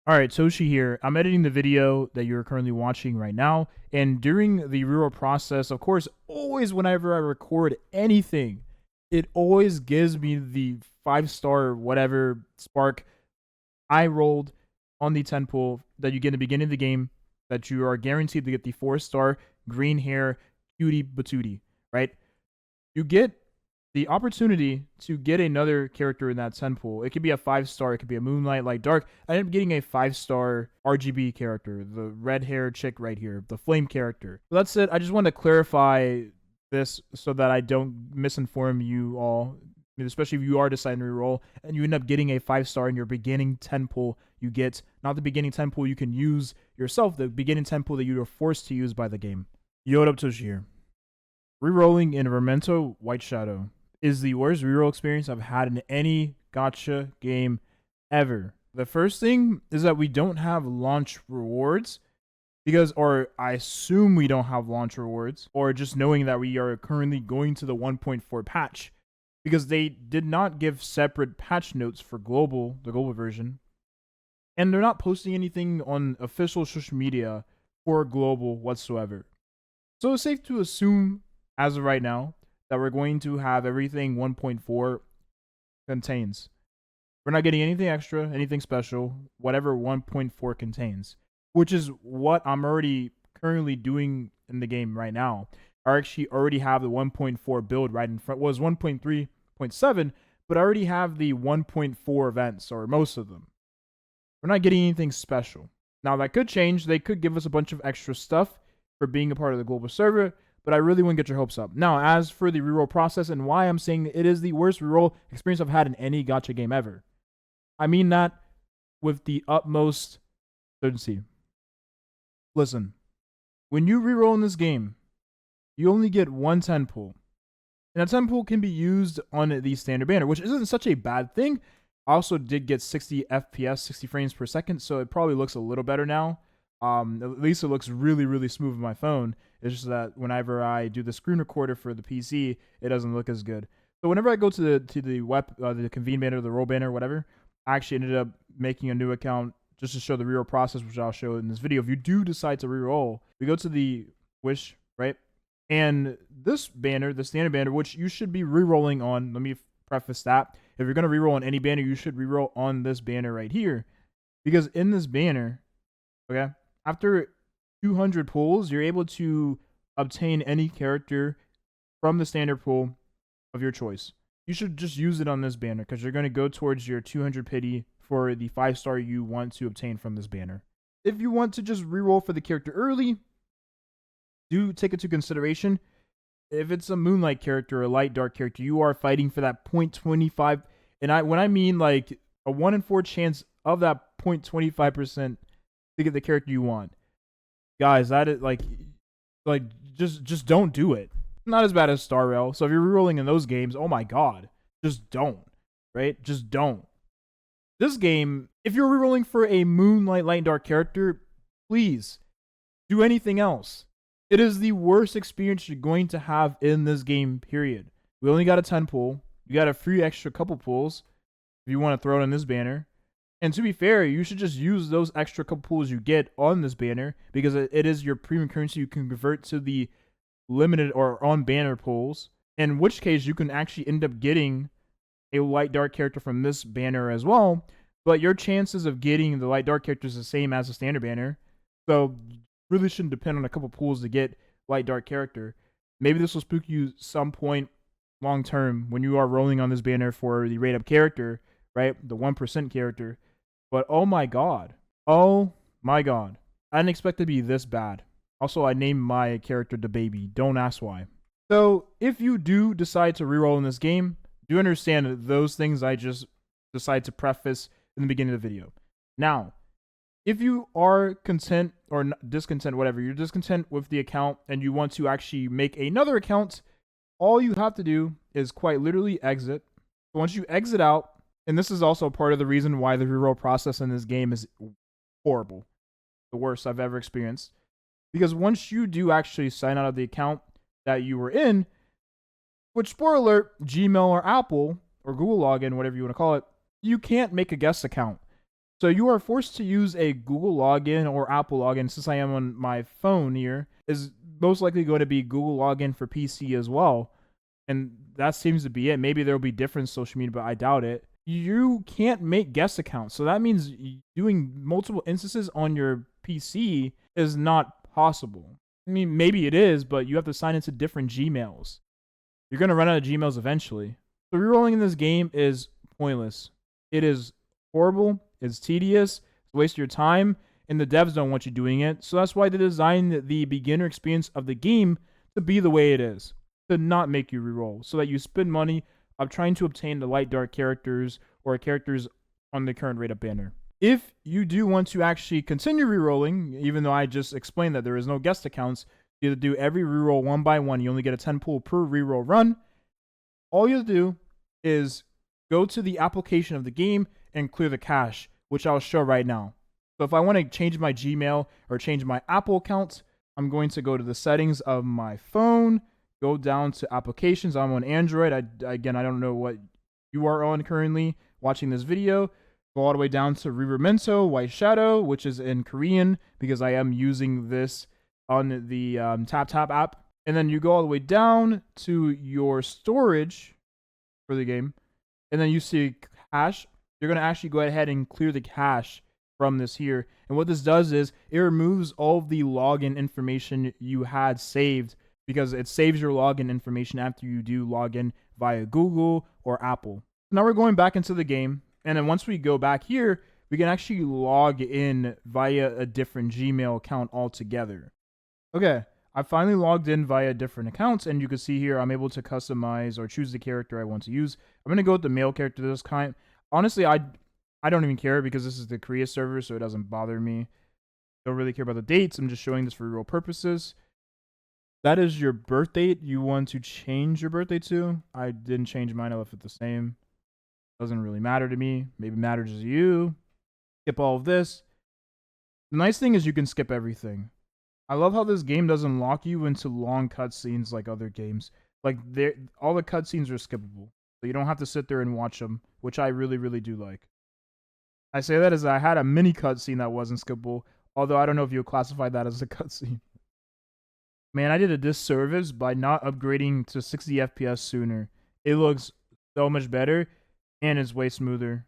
All right, Toshi here. I'm editing the video that you're currently watching right now. And during the reroll process, of course, always whenever I record anything, it always gives me the 5-star whatever spark I rolled on the 10 pool that you get in the beginning of the game, that you are guaranteed to get the 4-star green hair cutie batootie, right? You get the opportunity to get another character in that 10 pool. It could be a 5-star, it could be a Moonlight Light Dark. I ended up getting a 5-star RGB character, the red hair chick right here, the flame character. So that's it. I just wanted to clarify this so that I don't misinform you all, especially if you are deciding to reroll and you end up getting a 5-star in your beginning 10 pool. You get not the beginning 10 pool you can use yourself, the beginning 10 pool that you are forced to use by the game. Yo, what up, Toshi here. Rerolling in Rememento White Shadow is the worst reroll experience I've had in any gacha game ever. The first thing is that we don't have launch rewards or I assume we don't have launch rewards, or just knowing that we are currently going to the 1.4 patch, because they did not give separate patch notes for the global version, and they're not posting anything on official social media for global whatsoever. So it's safe to assume, as of right now, that we're going to have everything 1.4 contains. We're not getting anything extra, anything special, whatever 1.4 contains, which is what I'm already currently doing in the game right now. I actually already have the 1.4 build right in front. Well, it was 1.3.7, but I already have the 1.4 events, or most of them. We're not getting anything special. Now, that could change. They could give us a bunch of extra stuff for being a part of the global server, but I really wouldn't get your hopes up. Now, as for the reroll process and why I'm saying it is the worst reroll experience I've had in any gacha game ever, I mean that with the utmost certainty. Listen, when you reroll in this game, you only get one 10 pool. And a 10 pool can be used on the standard banner, which isn't such a bad thing. I also did get 60 FPS, 60 frames per second, so it probably looks a little better now. At least it looks really, really smooth on my phone. It's just that whenever I do the screen recorder for the PC, it doesn't look as good. So whenever I go to the convene banner, the roll banner, whatever, I actually ended up making a new account just to show the reroll process, which I'll show in this video. If you do decide to reroll, we go to the wish, right? And this banner, the standard banner, which you should be rerolling on, let me preface that. If you're going to reroll on any banner, you should reroll on this banner right here. Because in this banner, okay, after 200 pulls, you're able to obtain any character from the standard pool of your choice. You should just use it on this banner because you're going to go towards your 200 pity for the 5-star you want to obtain from this banner. If you want to just reroll for the character early, do take into consideration, if it's a Moonlight character or a Light Dark character, you are fighting for that 0.25. And when I mean like a 1 in 4 chance of that 0.25% to get the character you want. Guys, that is like just don't do it. Not as bad as Star Rail. So if you're rerolling in those games, oh my god, just don't. Right? Just don't. This game, if you're rerolling for a Moonlight Light Dark character, please do anything else. It is the worst experience you're going to have in this game, period. We only got a 10 pool. You got a free extra couple pools if you want to throw it in this banner. And to be fair, you should just use those extra couple pools you get on this banner because it is your premium currency you can convert to the limited or on banner pools. In which case, you can actually end up getting a Light Dark character from this banner as well. But your chances of getting the Light Dark character is the same as the standard banner. So really shouldn't depend on a couple pools to get Light Dark character. Maybe this will spook you some point long term when you are rolling on this banner for the rate up character, right? The 1% character. But oh my god. Oh my god. I didn't expect it to be this bad. Also, I named my character the baby. Don't ask why. So if you do decide to reroll in this game, do understand that those things I just decided to preface in the beginning of the video. Now, if you are content or discontent, whatever, you're discontent with the account and you want to actually make another account, all you have to do is quite literally exit. Once you exit out, and this is also part of the reason why the reroll process in this game is horrible, the worst I've ever experienced. Because once you do actually sign out of the account that you were in, which, spoiler alert, Gmail or Apple or Google login, whatever you want to call it, you can't make a guest account. So you are forced to use a Google login or Apple login. Since I am on my phone here, is most likely going to be Google login for PC as well. And that seems to be it. Maybe there'll be different social media, but I doubt it. You can't make guest accounts. So that means doing multiple instances on your PC is not possible. I mean, maybe it is, but you have to sign into different Gmails. You're going to run out of Gmails eventually. So rerolling in this game is pointless. It is horrible. It's tedious. It's a waste of your time. And the devs don't want you doing it. So that's why they designed the beginner experience of the game to be the way it is. To not make you reroll. So that you spend money of trying to obtain the light dark characters or characters on the current rate of banner. If you do want to actually continue rerolling, even though I just explained that there is no guest accounts, you have to do every reroll one by one. You only get a 10 pull per reroll run. All you have to do is go to the application of the game and clear the cache, which I'll show right now. So if I want to change my Gmail or change my Apple account, I'm going to go to the settings of my phone, go down to applications. I'm on Android. I don't know what you are on currently watching this video. Go all the way down to Rememento, White Shadow, which is in Korean because I am using this on the TapTap app. And then you go all the way down to your storage for the game. And then you see cache. You're going to actually go ahead and clear the cache from this here. And what this does is it removes all of the login information you had saved because it saves your login information after you do login via Google or Apple. Now we're going back into the game. And then once we go back here, we can actually log in via a different Gmail account altogether. Okay, I finally logged in via different accounts, and you can see here I'm able to customize or choose the character I want to use. I'm going to go with the male character this time. Honestly, I don't even care because this is the Korea server, so it doesn't bother me. Don't really care about the dates. I'm just showing this for real purposes. That is your birth date you want to change your birthday to. I didn't change mine. I left it the same. Doesn't really matter to me. Maybe matters to you. Skip all of this. The nice thing is you can skip everything. I love how this game doesn't lock you into long cutscenes like other games. Like all the cutscenes are skippable. So you don't have to sit there and watch them, which I really, really do like. I say that as I had a mini cutscene that wasn't skippable, although I don't know if you'll classify that as a cutscene. Man, I did a disservice by not upgrading to 60 FPS sooner. It looks so much better, and it's way smoother.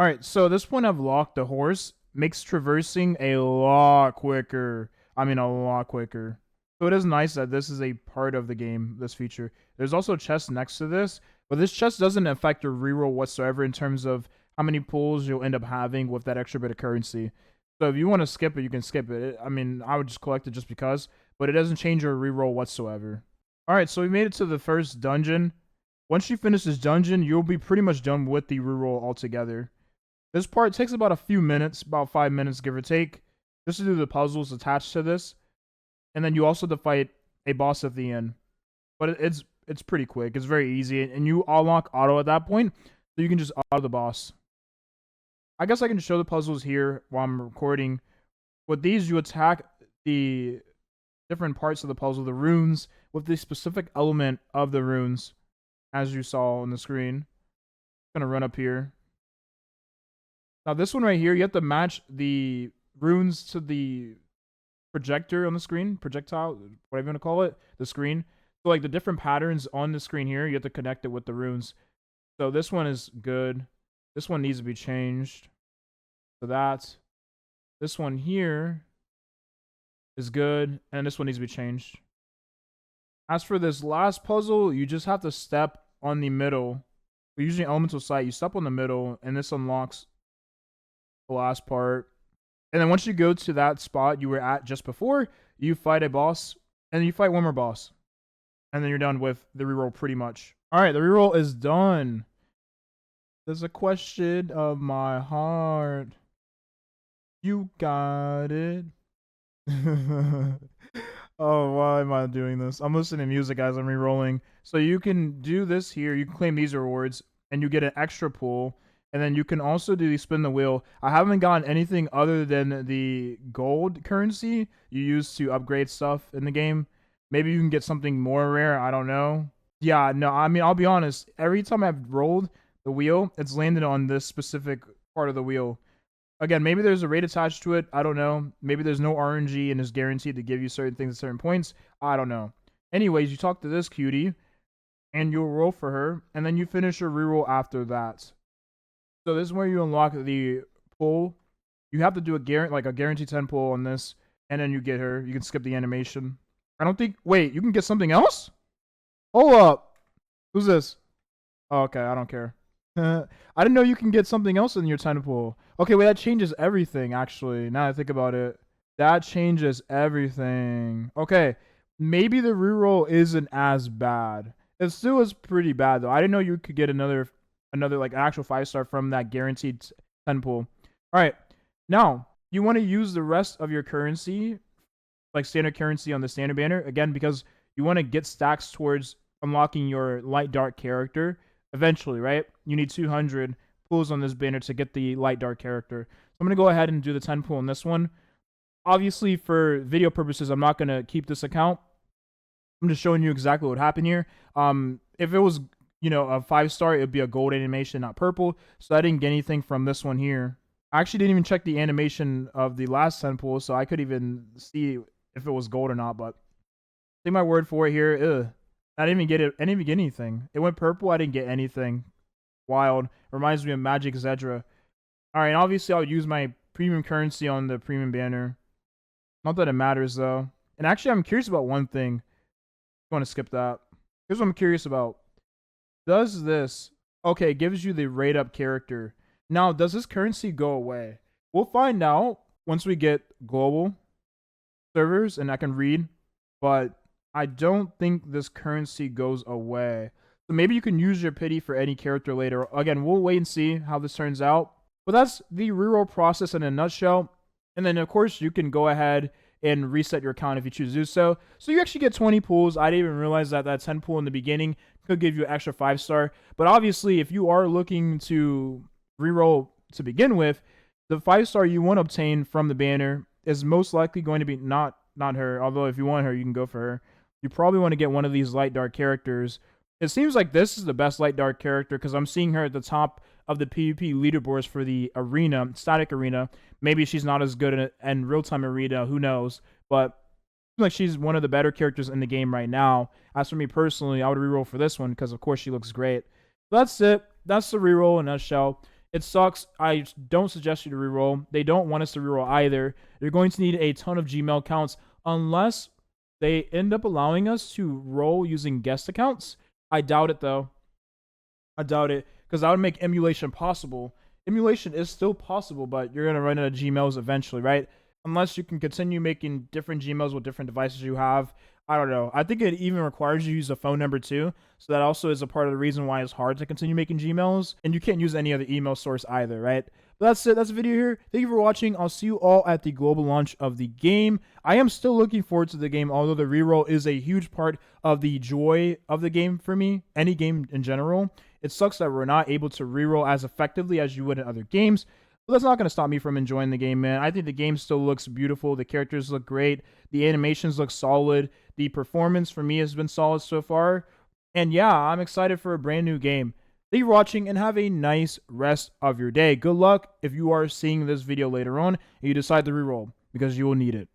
Alright, so at this point I've locked the horse. Makes traversing a lot quicker. I mean, a lot quicker. So it is nice that this is a part of the game, this feature. There's also a chest next to this, but this chest doesn't affect your reroll whatsoever in terms of how many pulls you'll end up having with that extra bit of currency. So if you want to skip it, you can skip it. I mean, I would just collect it just because, but it doesn't change your reroll whatsoever. Alright, so we made it to the first dungeon. Once you finish this dungeon, you'll be pretty much done with the reroll altogether. This part takes about a few minutes, about 5 minutes give or take, just to do the puzzles attached to this. And then you also have to fight a boss at the end. But it's pretty quick. It's very easy. And you unlock auto at that point, so you can just auto the boss. I guess I can show the puzzles here while I'm recording. With these, you attack the different parts of the puzzle, the runes, with the specific element of the runes, as you saw on the screen. I'm going to run up here. Now this one right here, you have to match the runes to the projector on the screen, projectile, whatever you want to call it, the screen. So like the different patterns on the screen here, you have to connect it with the runes. So this one is good. This one needs to be changed. So that. This one here is good, and this one needs to be changed. As for this last puzzle, you just have to step on the middle. We're using elemental sight. You step on the middle, and this unlocks the last part. And then once you go to that spot you were at just before, you fight a boss, and then you fight one more boss. And then you're done with the reroll pretty much. Alright, the reroll is done. There's a question of my heart. You got it. Oh, why am I doing this? I'm listening to music as I'm rerolling. So you can do this here. You can claim these rewards, and you get an extra pull. And then you can also do the spin the wheel. I haven't gotten anything other than the gold currency you use to upgrade stuff in the game. Maybe you can get something more rare. I don't know. Yeah, no, I mean, I'll be honest. Every time I've rolled the wheel, it's landed on this specific part of the wheel. Again, maybe there's a rate attached to it. I don't know. Maybe there's no RNG and is guaranteed to give you certain things at certain points. I don't know. Anyways, you talk to this cutie and you'll roll for her, and then you finish your reroll after that. So this is where you unlock the pull. You have to do a guaranteed 10 pull on this, and then you get her. You can skip the animation. I don't think. Wait, you can get something else? Hold up. Who's this? Oh, okay, I don't care. I didn't know you can get something else in your 10 pull. Okay, wait, that changes everything, actually. Now I think about it. That changes everything. Okay, maybe the reroll isn't as bad. It still is pretty bad, though. I didn't know you could get another like actual 5-star from that guaranteed 10 pull. All right, now you want to use the rest of your currency, like standard currency on the standard banner, again, because you want to get stacks towards unlocking your light dark character eventually, right? You need 200 pulls on this banner to get the light dark character. So I'm going to go ahead and do the 10 pull on this one. Obviously, for video purposes, I'm not going to keep this account. I'm just showing you exactly what happened here. If it was, a 5-star, it would be a gold animation, not purple. So I didn't get anything from this one here. I actually didn't even check the animation of the last 10 pull, so I could even see if it was gold or not. But take my word for it here. Ugh. I didn't even get it. I didn't even get anything. It went purple. I didn't get anything. Wild. Reminds me of Magic Zedra. All right. And obviously, I'll use my premium currency on the premium banner. Not that it matters though. And actually, I'm curious about one thing. I want to skip that. Here's what I'm curious about. Does this? Okay, it gives you the rate up character. Now, does this currency go away? We'll find out once we get global servers and I can read. But I don't think this currency goes away. So maybe you can use your pity for any character later. Again, we'll wait and see how this turns out. But that's the reroll process in a nutshell. And then, of course, you can go ahead and reset your account if you choose to do so. So you actually get 20 pulls. I didn't even realize that 10 pull in the beginning could give you an extra 5-star. But obviously, if you are looking to reroll to begin with, the 5-star you want to obtain from the banner is most likely going to be not her. Although if you want her, you can go for her. You probably want to get one of these light dark characters. It seems like this is the best light dark character because I'm seeing her at the top of the PvP leaderboards for the arena, static arena. Maybe she's not as good in real-time arena, who knows? But I feel like she's one of the better characters in the game right now. As for me personally, I would reroll for this one because, of course, she looks great. That's it. That's the reroll in a nutshell. It sucks. I don't suggest you to reroll. They don't want us to reroll either. You're going to need a ton of Gmail accounts unless they end up allowing us to roll using guest accounts. I doubt it, though. I doubt it, because that would make emulation possible. Emulation is still possible, but you're going to run out of Gmails eventually, right? Unless you can continue making different Gmails with different devices you have. I don't know. I think it even requires you to use a phone number too. So that also is a part of the reason why it's hard to continue making Gmails. And you can't use any other email source either, right? But that's it. That's the video here. Thank you for watching. I'll see you all at the global launch of the game. I am still looking forward to the game, although the reroll is a huge part of the joy of the game for me. Any game in general. It sucks that we're not able to reroll as effectively as you would in other games. But that's not going to stop me from enjoying the game, man. I think the game still looks beautiful. The characters look great. The animations look solid. The performance for me has been solid so far. And yeah, I'm excited for a brand new game. Thank you for watching and have a nice rest of your day. Good luck if you are seeing this video later on and you decide to reroll because you will need it.